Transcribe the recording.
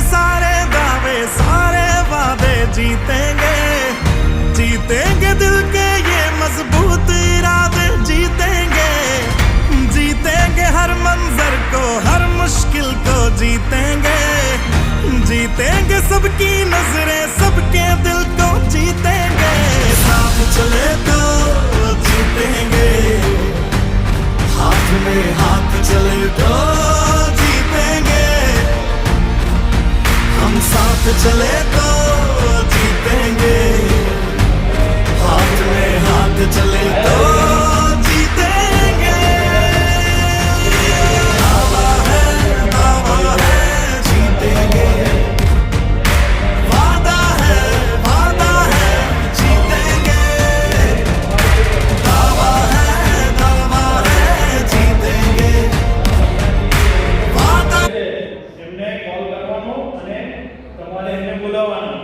सारे दावे सारे वादे जीतेंगे, जीतेंगे दिल के ये मजबूत इरादे जीतेंगे, जीतेंगे हर मंजर को हर मुश्किल को जीतेंगे, जीतेंगे सबकी नजरें सबके दिल को जीतेंगे। साथ चले तो जीतेंगे, हाथ में हाथ चले तो जीतेंगे, हम साथ चले तो जीतेंगे, हाथ में हाथ चले तो जीतेंगे। दावा है जीतेंगे, वादा है जीतेंगे, दावा है जीतेंगे, वादा। એમને કોલ કરવાનો અને તમારે એમને બોલાવવાના।